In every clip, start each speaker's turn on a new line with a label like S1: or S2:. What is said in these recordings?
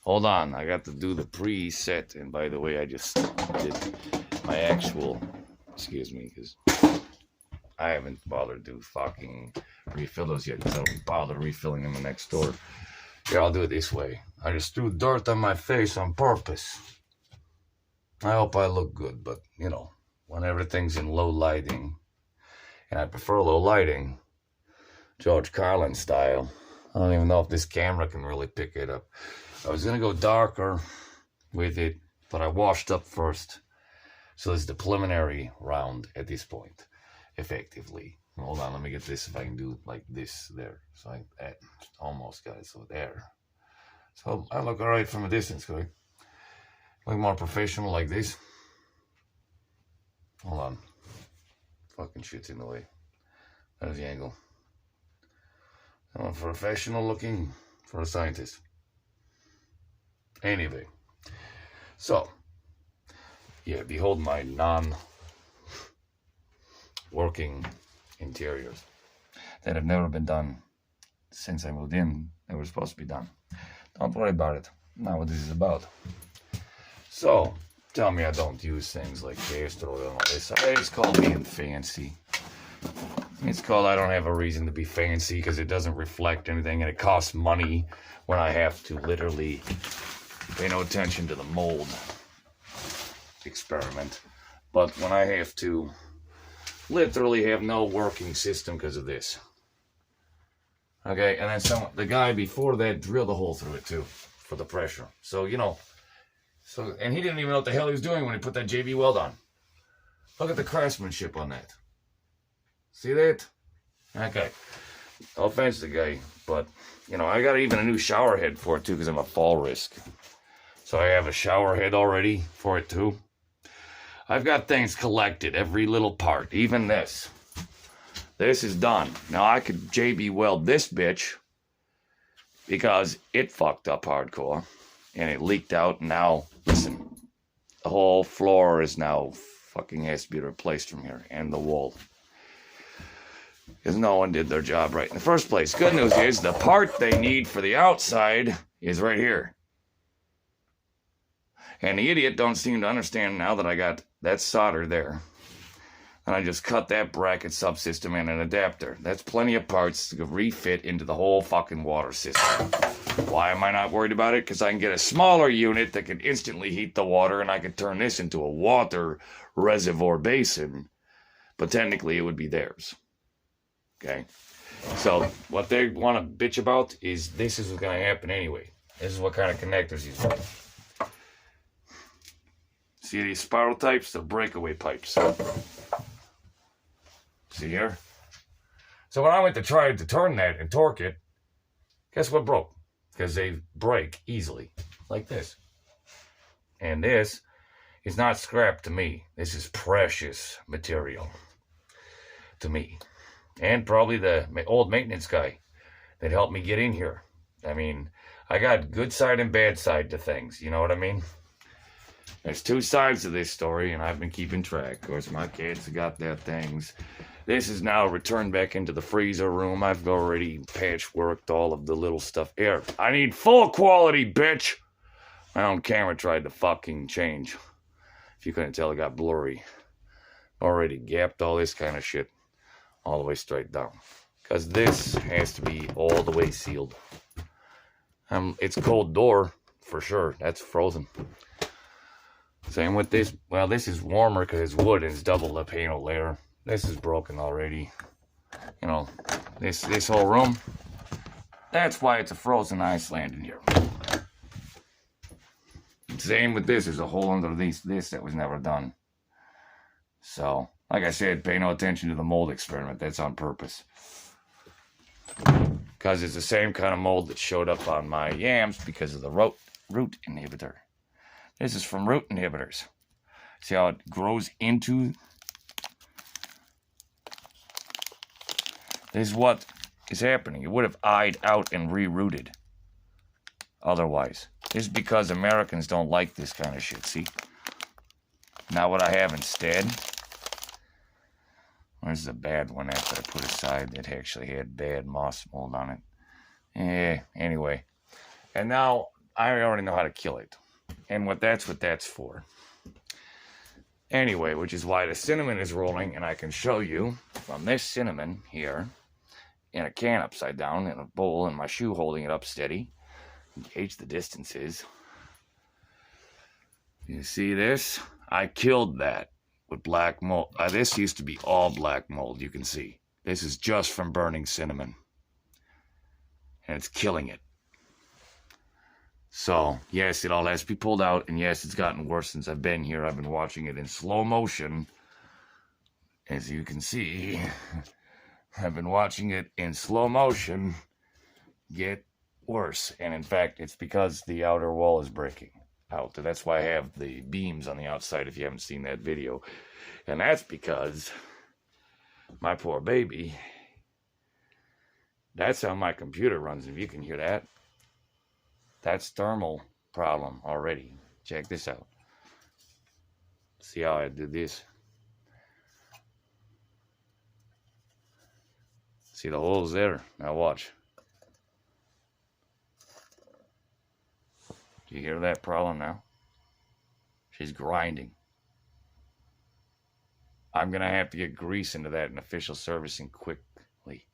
S1: Hold on, I got to do the preset. And by the way, I just did my actual, excuse me, because I haven't bothered to fucking refill those yet, because I don't bother refilling them next door. Yeah, I'll do it this way. I just threw dirt on my face on purpose. I hope I look good, but, you know, when everything's in low lighting, and I prefer low lighting, George Carlin style. I don't even know if this camera can really pick it up. I was going to go darker with it, but I washed up first. So this is the preliminary round at this point, effectively. Hold on, let me get this, if I can do it like this there. So I almost got it, so there. So I look all right from a distance, correct? Look more professional like this. Hold on. Fucking shit's in the way. There's the angle. I'm professional looking for a scientist. Anyway. So, yeah, behold my non-working interiors that have never been done since I moved in. They were supposed to be done. Don't worry about it. Not what this is about. So, tell me I don't use things like castor oil and all this. It's called being fancy. It's called I don't have a reason to be fancy because it doesn't reflect anything and it costs money when I have to literally pay no attention to the mold experiment. But when I have to literally have no working system because of this. Okay, and then the guy before that drilled a hole through it too for the pressure. So, you know, and he didn't even know what the hell he was doing when he put that JB weld on. Look at the craftsmanship on that. See that? Okay. No offense to the guy, but, you know, I got even a new shower head for it too because I'm a fall risk. So I have a shower head already for it too. I've got things collected, every little part, even this. This is done. Now I could JB weld this bitch because it fucked up hardcore and it leaked out. Now, listen, the whole floor is now fucking has to be replaced from here and the wall. Because no one did their job right in the first place. Good news is the part they need for the outside is right here. And the idiot don't seem to understand now that I got that solder there. And I just cut that bracket subsystem and an adapter. That's plenty of parts to refit into the whole fucking water system. Why am I not worried about it? Because I can get a smaller unit that can instantly heat the water and I could turn this into a water reservoir basin. But technically it would be theirs. Okay? So what they want to bitch about is this is what's going to happen anyway. This is what kind of connectors he's got. See these spiral types? They're breakaway pipes. See here? So when I went to try to turn that and torque it, guess what broke? Because they break easily, like this. And this is not scrap to me. This is precious material to me. And probably the old maintenance guy that helped me get in here. I mean, I got good side and bad side to things. You know what I mean? There's two sides to this story, and I've been keeping track. Of course, my kids have got their things. This is now returned back into the freezer room. I've already patchworked all of the little stuff here. I need full quality, bitch! My own camera tried to fucking change. If you couldn't tell, it got blurry. Already gapped all this kind of shit all the way straight down. Because this has to be all the way sealed. It's a cold door, for sure. That's frozen. Same with this. Well, this is warmer because it's wood and it's double the panel layer. This is broken already. You know, this whole room. That's why it's a frozen Iceland in here. Same with this. There's a hole under this that was never done. So, like I said, pay no attention to the mold experiment. That's on purpose. Because it's the same kind of mold that showed up on my yams because of the root inhibitor. This is from root inhibitors. See how it grows into? This is what is happening. It would have eyed out and rerouted otherwise. This is because Americans don't like this kind of shit, see? Now what I have instead, where's the bad one after I put aside that actually had bad moss mold on it? Anyway. And now I already know how to kill it. And what that's for. Anyway, which is why the cinnamon is rolling, and I can show you from this cinnamon here in a can upside down in a bowl and my shoe holding it up steady. Gauge the distances. You see this? I killed that with black mold. This used to be all black mold, you can see. This is just from burning cinnamon. And it's killing it. So, yes, it all has to be pulled out, and yes, it's gotten worse since I've been here. I've been watching it in slow motion. As you can see, I've been watching it in slow motion get worse. And in fact, it's because the outer wall is breaking out. That's why I have the beams on the outside, if you haven't seen that video. And that's because my poor baby, that's how my computer runs, if you can hear that. That's thermal problem already. Check this out. See how I did this? See the holes there? Now watch. Do you hear that problem now? She's grinding. I'm going to have to get grease into that in official servicing quickly.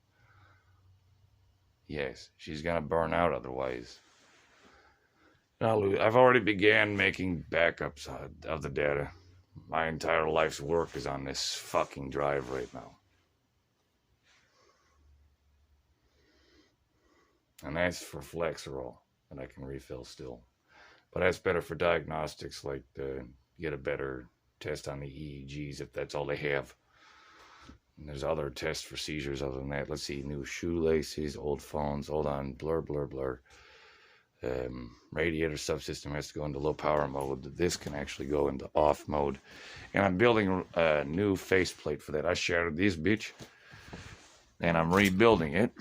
S1: Yes, she's going to burn out otherwise. I've already began making backups of the data. My entire life's work is on this fucking drive right now. And that's for Flexerol, and I can refill still. But that's better for diagnostics, like get a better test on the EEGs if that's all they have. And there's other tests for seizures other than that. Let's see, new shoelaces, old phones, hold on, blur, blur, blur. Radiator subsystem has to go into low power mode. This can actually go into off mode. And I'm building a new faceplate for that. I shattered this bitch, and I'm rebuilding it.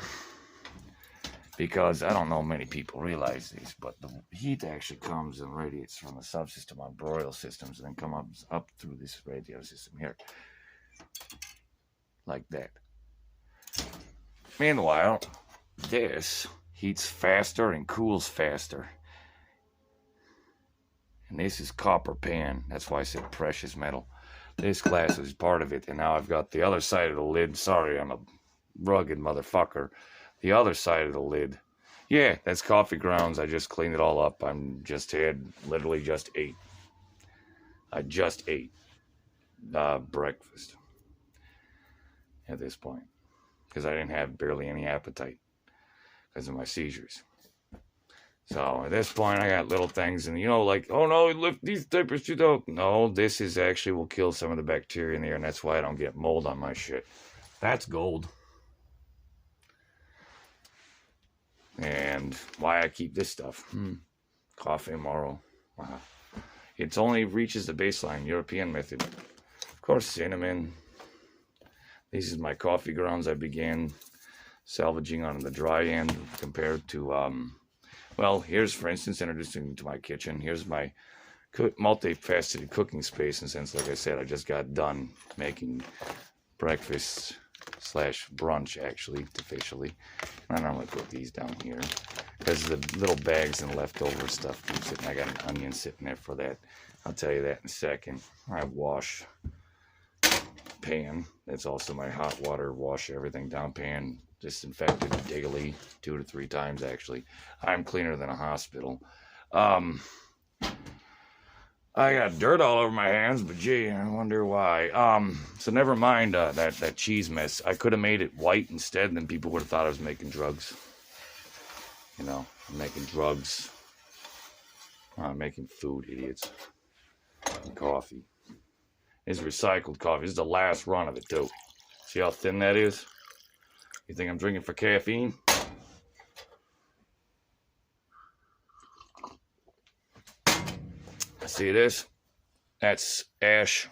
S1: Because I don't know many people realize this, but the heat actually comes and radiates from the subsystem on broil systems and then comes up through this radiator system here. Like that. Meanwhile, this heats faster and cools faster. And this is copper pan. That's why I said precious metal. This glass is part of it, and now I've got the other side of the lid. Sorry, I'm a rugged motherfucker. The other side of the lid. Yeah, that's coffee grounds. I just cleaned it all up. Literally just ate. I just ate breakfast at this point. Because I didn't have barely any appetite because of my seizures. So at this point, I got little things. And like, oh no, lift these diapers too dope. No, this is actually will kill some of the bacteria in there. And that's why I don't get mold on my shit. That's gold. And why I keep this stuff. Coffee Moro. Wow. It only reaches the baseline, European method. Of course, cinnamon. This is my coffee grounds I began salvaging on the dry end compared to, well, here's, for instance, introducing to my kitchen. Here's my multifaceted cooking space. And since, like I said, I just got done making breakfast / brunch, actually, officially. I normally put these down here because the little bags and leftover stuff keep sitting. I got an onion sitting there for that. I'll tell you that in a second. I wash pan. That's also my hot water wash everything down pan. Disinfected daily, 2 to 3 times actually. I'm cleaner than a hospital. I got dirt all over my hands, but gee, I wonder why. So never mind that cheese mess. I could have made it white instead, and then people would have thought I was making drugs. I'm making drugs. I'm making food, idiots. And coffee. It's recycled coffee. This is the last run of it, too. See how thin that is? You think I'm drinking for caffeine? See this? That's ash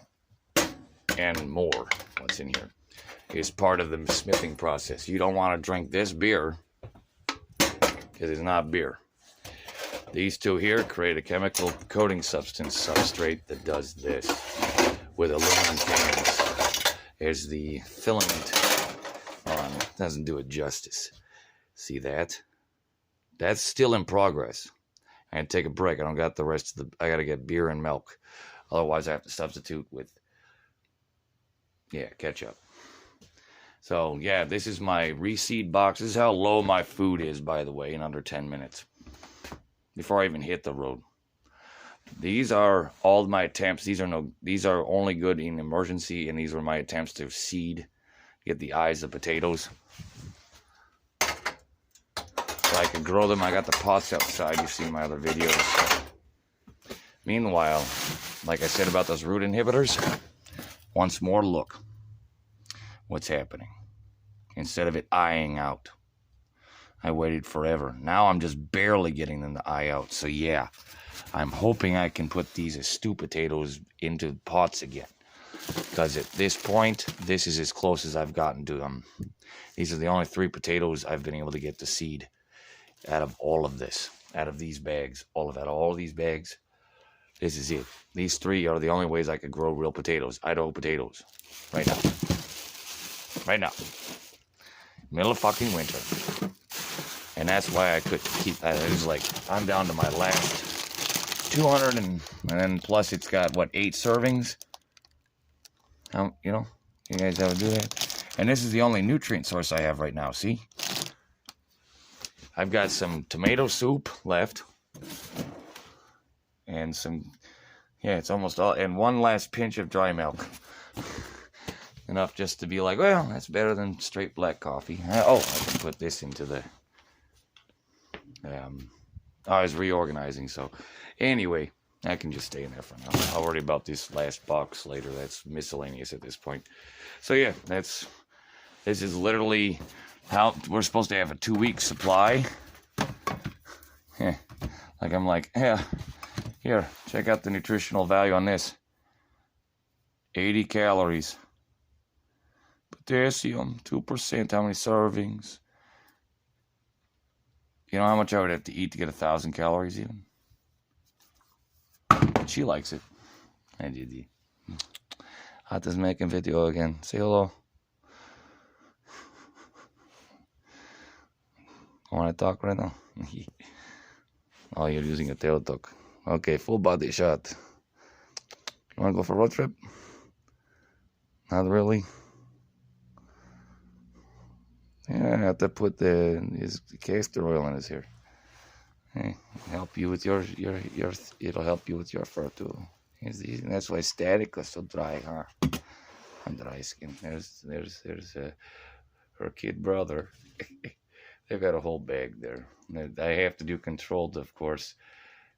S1: and more. What's in here is part of the smithing process. You don't want to drink this beer because it's not beer. These two here create a chemical coating substance substrate that does this with aluminum cans. There's the filament on. Doesn't do it justice. See that? That's still in progress. I had to take a break. I don't got the rest of the, I got to get beer and milk. Otherwise, I have to substitute with, yeah, ketchup. So, yeah, this is my reseed box. This is how low my food is, by the way, in under 10 minutes. Before I even hit the road. These are all my attempts. These are only good in emergency, and these were my attempts to seed, get the eyes of potatoes. So I can grow them. I got the pots outside. You've seen my other videos. Meanwhile, like I said about those root inhibitors, once more, look what's happening. Instead of it eyeing out, I waited forever. Now I'm just barely getting them to eye out. So yeah, I'm hoping I can put these astute potatoes into pots again. Because at this point, this is as close as I've gotten to them. These are the only 3 potatoes I've been able to get to seed out of all of this. Out of these bags. All of these bags. This is it. These 3 are the only ways I could grow real potatoes. Idaho potatoes. Right now. Right now. Middle of fucking winter. And that's why I couldn't keep, it was like, I'm down to my last 200 and then plus it's got, what, 8 servings? You know, you guys ever do that? And this is the only nutrient source I have right now, see? I've got some tomato soup left. And some, yeah, it's almost all, and one last pinch of dry milk. Enough just to be like, well, that's better than straight black coffee. Oh, I can put this into the, I was reorganizing, so anyway, I can just stay in there for now. I'll worry about this last box later. That's miscellaneous at this point. So yeah, this is literally how we're supposed to have a 2-week supply. Yeah, like I'm like, yeah, here, check out the nutritional value on this. 80 calories. Potassium, 2%, how many servings? You know how much I would have to eat to get 1,000 calories even? She likes it. Hey, Didi. Hot is making video again. Say hello. Want to talk right now? Oh, you're using a tail talk. Okay, full body shot. You want to go for a road trip? Not really. Yeah, I have to put his castor oil in his hair. Hey, help you with your it'll help you with your fur too. That's why Static is so dry, huh? I'm dry skin. There's her kid brother. They've got a whole bag there. I have to do controlled, of course,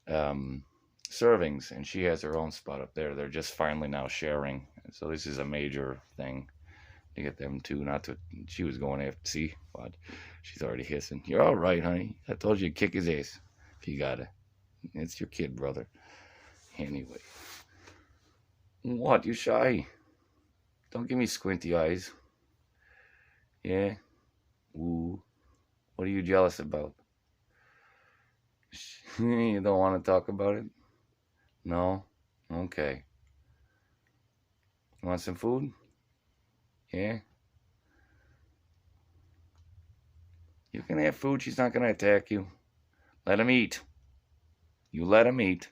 S1: servings, and she has her own spot up there. They're just finally now sharing. So this is a major thing to get them too. Not to, she was going after, see, but she's already hissing. You're all right, honey. I told you to kick his ass if you got it. It's your kid, brother. Anyway. What, you shy? Don't give me squinty eyes. Yeah? Ooh. What are you jealous about? You don't want to talk about it? No? Okay. You want some food? Yeah? You can have food. She's not going to attack you. Let him eat. You let him eat.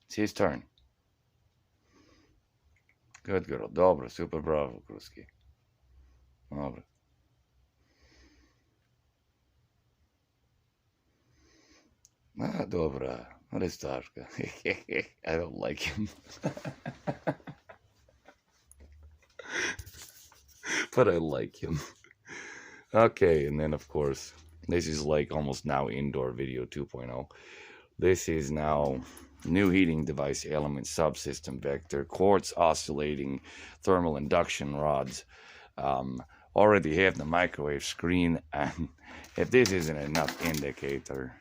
S1: It's his turn. Good girl. Dobro. Super bravo, Kruski. Dobro. Ah, dobra. Aristarka. I don't like him. But I like him. Okay, and then of course, this is like almost now indoor video 2.0. This is now new heating device element subsystem vector, quartz oscillating thermal induction rods. Already have the microwave screen, and if this isn't enough indicator,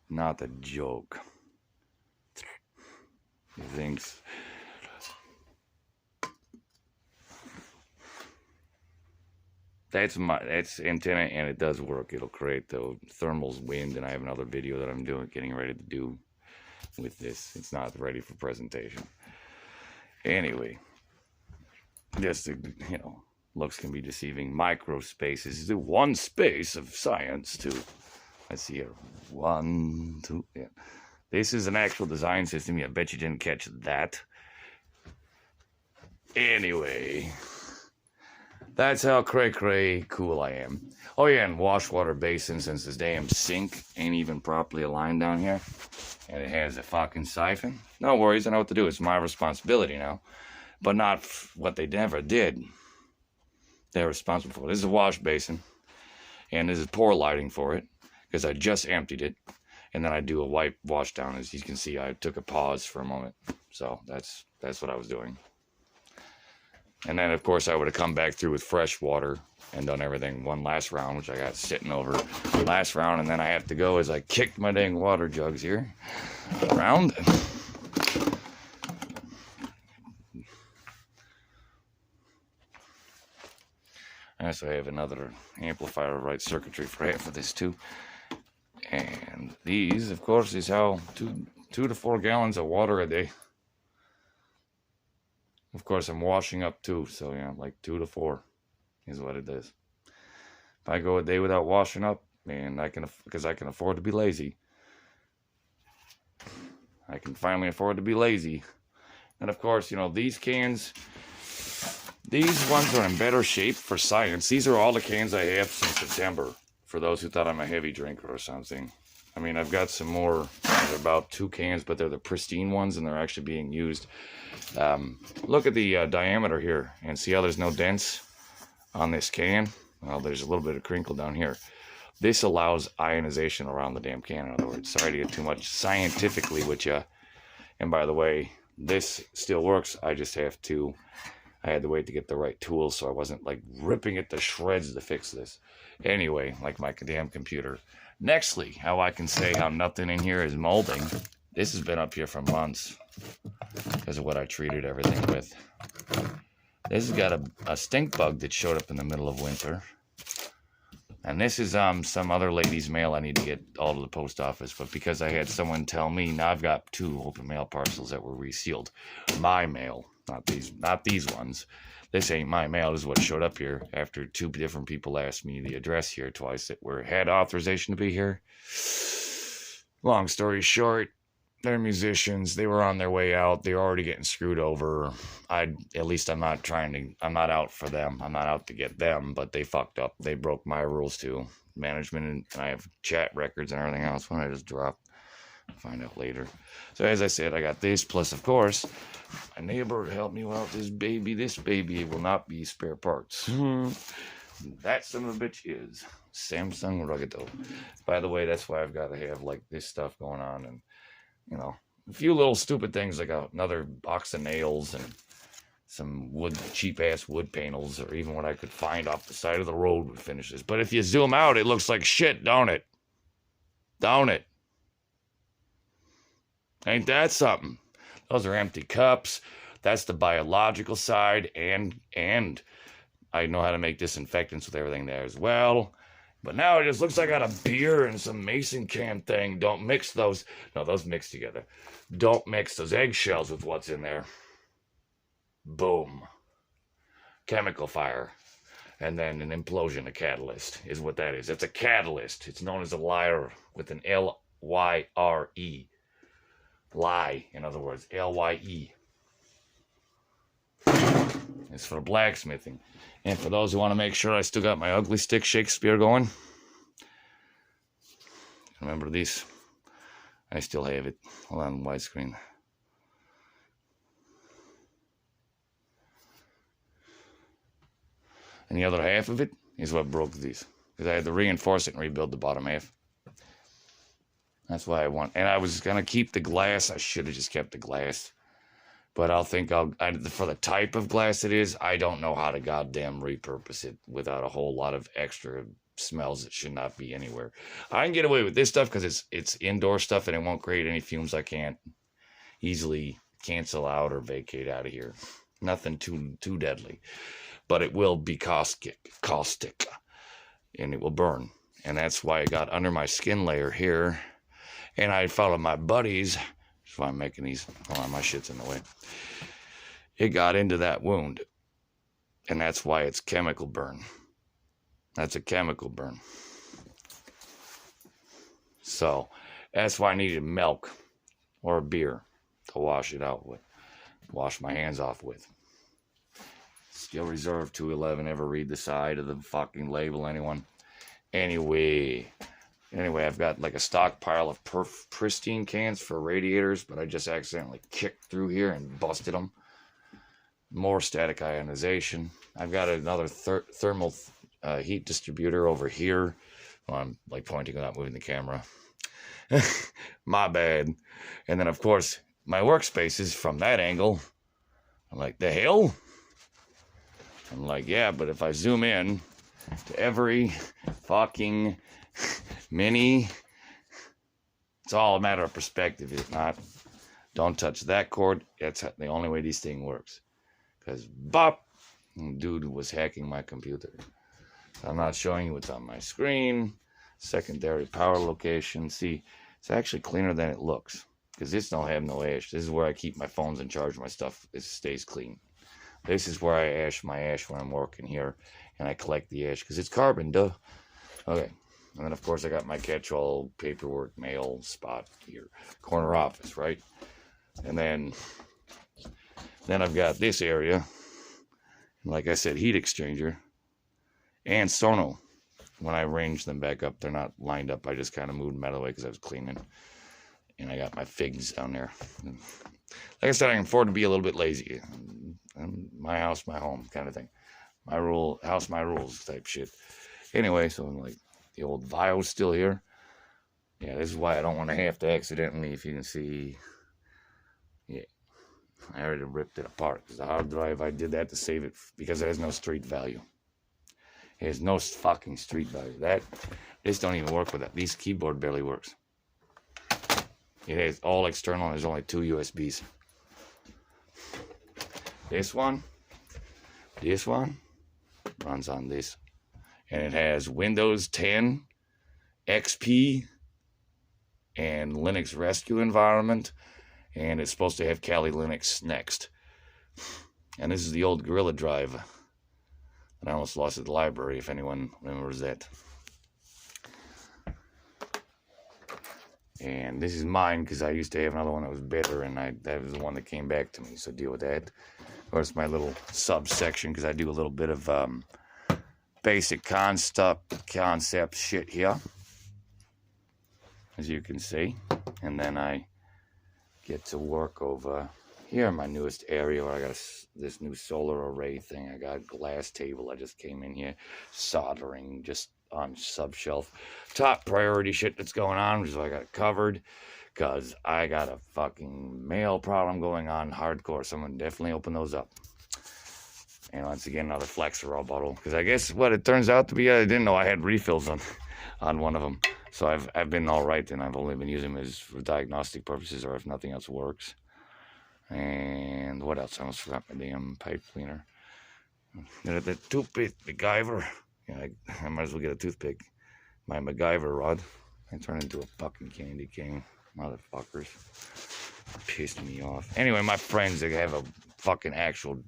S1: not a joke. He thinks that's antenna, and it does work. It'll create the thermals wind, and I have another video that I'm getting ready to do with this. It's not ready for presentation. Anyway, just looks can be deceiving. Micro spaces is the one space of science too. Let's see here. 1, 2, yeah. This is an actual design system. I bet you didn't catch that. Anyway, that's how cray cool I am. Oh yeah, and wash water basin, since this damn sink ain't even properly aligned down here, and it has a fucking siphon. No worries, I know what to do. It's my responsibility now, but not what they never did. They're responsible for it. This is a wash basin, and this is pour lighting for it, because I just emptied it, and then I do a wipe wash down. As you can see, I took a pause for a moment, so that's what I was doing. And then, of course, I would have come back through with fresh water and done everything one last round, which I got sitting over last round. And then I have to go as I kicked my dang water jugs here around. And so I have another amplifier right circuitry for half of this too. And these, of course, is how 2 to 4 gallons of water a day. Of course, I'm washing up too, so yeah, like 2 to 4 is what it is. If I go a day without washing up, man, because I can afford to be lazy. I can finally afford to be lazy. And of course, you know, these cans, these ones are in better shape for science. These are all the cans I have since September, for those who thought I'm a heavy drinker or something. I mean, I've got some more, they're about 2 cans, but they're the pristine ones, and they're actually being used. Look at the diameter here, and see how there's no dents on this can? Well, there's a little bit of crinkle down here. This allows ionization around the damn can, in other words. Sorry to get too much scientifically with you. And by the way, this still works. I just have to, I had to wait to get the right tools, so I wasn't like ripping it to shreds to fix this. Anyway, like my damn computer. Nextly, how I can say how nothing in here is molding. This has been up here for months because of what I treated everything with. This has got a stink bug that showed up in the middle of winter. And this is some other lady's mail I need to get all to the post office. But because I had someone tell me, now I've got 2 open mail parcels that were resealed. My mail, not these ones. This ain't my mail. This is what showed up here after 2 different people asked me the address here twice that had authorization to be here. Long story short, they're musicians. They were on their way out. They're already getting screwed over. I'm not out for them. I'm not out to get them, but they fucked up. They broke my rules too. Management, and I have chat records and everything else. When I just drop, I'll find out later. So as I said, I got this, plus of course, my neighbor helped me out. This baby will not be spare parts. That son of a bitch is Samsung Ruggito. By the way, that's why I've got to have like this stuff going on, and you know, a few little stupid things like another box of nails and some cheap ass wood panels, or even what I could find off the side of the road would finish this. But if you zoom out, it looks like shit, don't it? Don't it? Ain't that something? Those are empty cups. That's the biological side, and I know how to make disinfectants with everything there as well. But now it just looks like I got a beer and some mason can thing. Don't mix those. No, those mix together. Don't mix those eggshells with what's in there. Boom. Chemical fire. And then an implosion, a catalyst, is what that is. It's a catalyst. It's known as a lyre with an L-Y-R-E. Lie, in other words. L-Y-E. It's for blacksmithing. And for those who want to make sure I still got my ugly stick Shakespeare going, remember these? I still have it. Hold on, widescreen. And the other half of it is what broke these, because I had to reinforce it and rebuild the bottom half. That's why I want. And I was going to keep the glass. I should have just kept the glass. But for the type of glass it is, I don't know how to goddamn repurpose it without a whole lot of extra smells that should not be anywhere. I can get away with this stuff because it's indoor stuff and it won't create any fumes I can't easily cancel out or vacate out of here. Nothing too deadly. But it will be caustic, and it will burn. And that's why it got under my skin layer here. And I followed my buddies. That's why I'm making these. Hold on, my shit's in the way. It got into that wound. And that's why it's chemical burn. That's a chemical burn. So that's why I needed milk or a beer to wash it out with, wash my hands off with. Still reserved 211. Ever read the side of the fucking label, anyone? Anyway, I've got like a stockpile of pristine cans for radiators, but I just accidentally kicked through here and busted them. More static ionization. I've got another thermal heat distributor over here. Well, I'm like pointing without moving the camera. My bad. And then, of course, my workspace is from that angle. I'm like, the hell? I'm like, yeah, but if I zoom in to every fucking mini, it's all a matter of perspective, is it not? Don't touch that cord. That's the only way this thing works. Because, bop, dude was hacking my computer. So I'm not showing you what's on my screen. Secondary power location. See, it's actually cleaner than it looks. Because this don't have no ash. This is where I keep my phones and charge my stuff. It stays clean. This is where I ash my ash when I'm working here. And I collect the ash. Because it's carbon, duh. Okay. And then, of course, I got my catch-all paperwork mail spot here. Corner office, right? And then I've got this area. And like I said, heat exchanger. And sono. When I arrange them back up, they're not lined up. I just kind of moved them out of the way because I was cleaning. And I got my figs down there. Like I said, I can afford to be a little bit lazy. My house, my home kind of thing. My rule, house, my rules type shit. Anyway, so I'm like, the old Vio's still here. Yeah, this is why I don't want to have to accidentally, if you can see. Yeah, I already ripped it apart. Because the hard drive, I did that to save it because it has no street value. It has no fucking street value. This don't even work with that. This keyboard barely works. It has all external, and there's only 2 USBs. This one runs on this. And it has Windows 10, XP, and Linux Rescue Environment. And it's supposed to have Kali Linux next. And this is the old Gorilla Drive that I almost lost at the library, if anyone remembers that. And this is mine because I used to have another one that was better, and that was the one that came back to me, so deal with that. Of course, my little subsection, because I do a little bit of basic concept shit here, as you can see. And then I get to work over here in my newest area where I got this new solar array thing. I got a glass table. I just came in here soldering just on sub-shelf. Top priority shit that's going on, so I got it covered because I got a fucking mail problem going on hardcore. Someone definitely open those up. And once again, another Flexerol bottle, because I guess what it turns out to be, I didn't know I had refills on one of them. So I've been all right, and I've only been using them as for diagnostic purposes, or if nothing else works. And what else? I almost forgot my damn pipe cleaner. The toothpick MacGyver. Yeah, I might as well get a toothpick. My MacGyver rod. I turned into a fucking candy king. Motherfuckers. Pissed me off. Anyway, my friends, they have a fucking actual...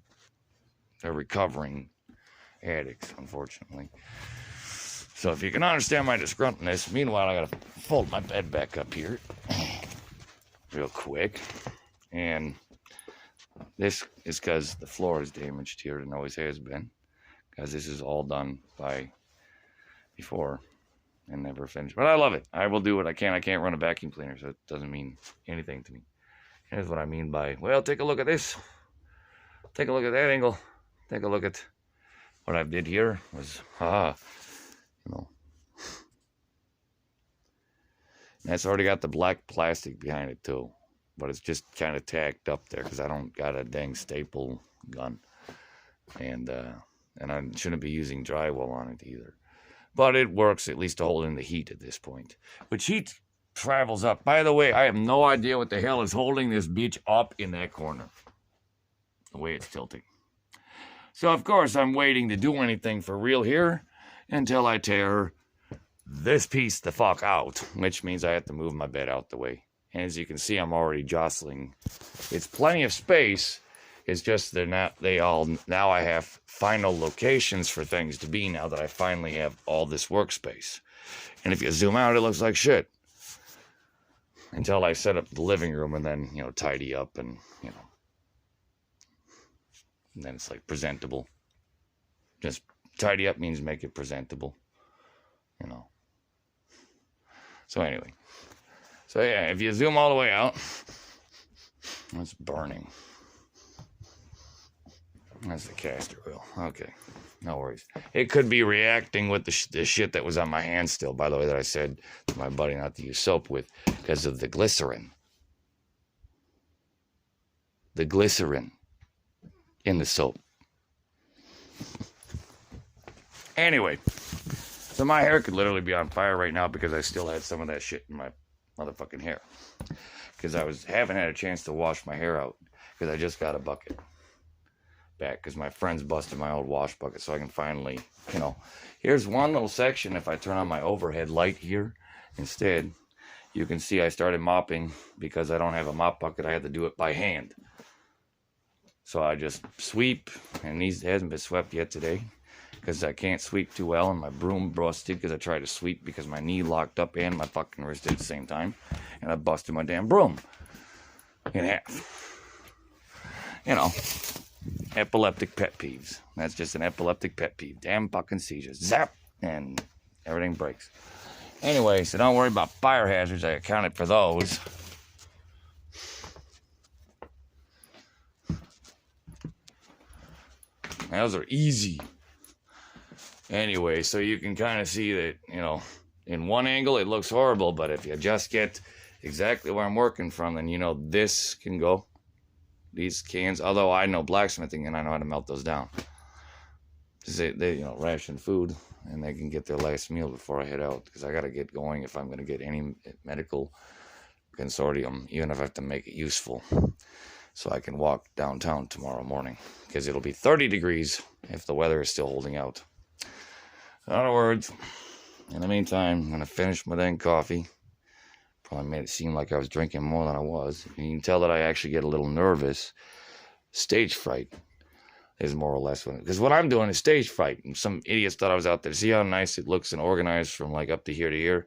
S1: They're recovering addicts, unfortunately. So if you can understand my disgruntledness, meanwhile, I gotta fold my bed back up here. Real quick. And this is because the floor is damaged here and always has been. Because this is all done by before and never finished. But I love it. I will do what I can. I can't run a vacuum cleaner, so it doesn't mean anything to me. Here's what I mean by, well, take a look at this. Take a look at that angle. Take a look at what I did here. Was, you know. And it's already got the black plastic behind it, too. But it's just kind of tacked up there because I don't got a dang staple gun. And I shouldn't be using drywall on it either. But it works at least to hold in the heat at this point. Which heat travels up. By the way, I have no idea what the hell is holding this bitch up in that corner. The way it's tilting. So, of course, I'm waiting to do anything for real here until I tear this piece the fuck out. Which means I have to move my bed out the way. And as you can see, I'm already jostling. It's plenty of space. It's just now I have final locations for things to be now that I finally have all this workspace. And if you zoom out, it looks like shit. until I set up the living room and then, you know, tidy up and, you know, and then it's like presentable. Just tidy up means make it presentable, you know. So anyway, so yeah, if you zoom all the way out, it's burning. That's the castor oil. Okay, no worries. It could be reacting with the shit that was on my hand still, by the way, that I said to my buddy not to use soap with because of the glycerin. The glycerin in the soap. Anyway, so my hair could literally be on fire right now because I still had some of that shit in my motherfucking hair. Because I haven't had a chance to wash my hair out because I just got a bucket back because my friends busted my old wash bucket, so I can finally, you know, here's one little section. If I turn on my overhead light here instead, you can see I started mopping because I don't have a mop bucket. I had to do it by hand. So I just sweep, and these hasn't been swept yet today because I can't sweep too well, and my broom busted because I tried to sweep because my knee locked up and my fucking wrist at the same time, and I busted my damn broom in half. You know, epileptic pet peeves. That's just an epileptic pet peeve. Damn fucking seizures. Zap! And everything breaks. Anyway, so don't worry about fire hazards. I accounted for those. Those are easy. Anyway, so you can kind of see that, you know, in one angle it looks horrible, but if you just get exactly where I'm working from, then you know this can go. These cans, although I know blacksmithing and I know how to melt those down. They you know, ration food and they can get their last meal before I head out because I got to get going if I'm going to get any medical consortium, even if I have to make it useful. So I can walk downtown tomorrow morning because it'll be 30 degrees if the weather is still holding out. In other words, in the meantime, I'm going to finish my dang coffee. Probably made it seem like I was drinking more than I was. You can tell that I actually get a little nervous. Stage fright is more or less what, because what I'm doing is stage fright. And some idiots thought I was out there. See how nice it looks and organized from like up to here to here?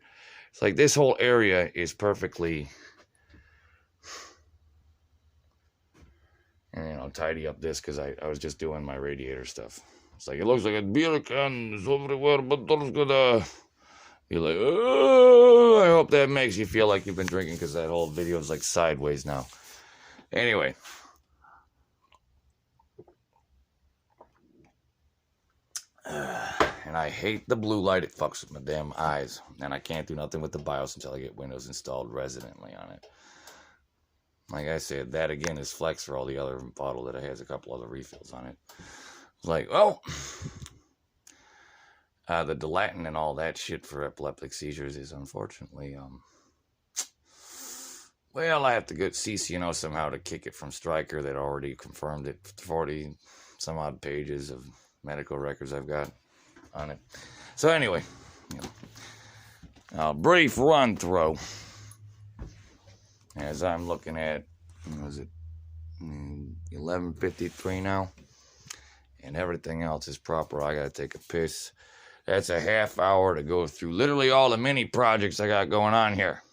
S1: It's like this whole area is perfectly, and, you know, tidy up this because I was just doing my radiator stuff. It's like, it looks like a beer can is everywhere, but there's gonna be like, oh, I hope that makes you feel like you've been drinking because that whole video is like sideways now. Anyway. And I hate the blue light. It fucks with my damn eyes. And I can't do nothing with the BIOS until I get Windows installed residently on it. Like I said, that again is flex for all the other bottle that has a couple other refills on it. It's like, well, the Dilatin and all that shit for epileptic seizures is unfortunately, well, I have to get CCNO somehow to kick it from Stryker that already confirmed it. 40 some odd pages of medical records I've got on it. So anyway, you know, a brief run through as I'm looking at, what was it, 11:53 now, and everything else is proper. I gotta take a piss. That's a half hour to go through literally all the mini projects I got going on here.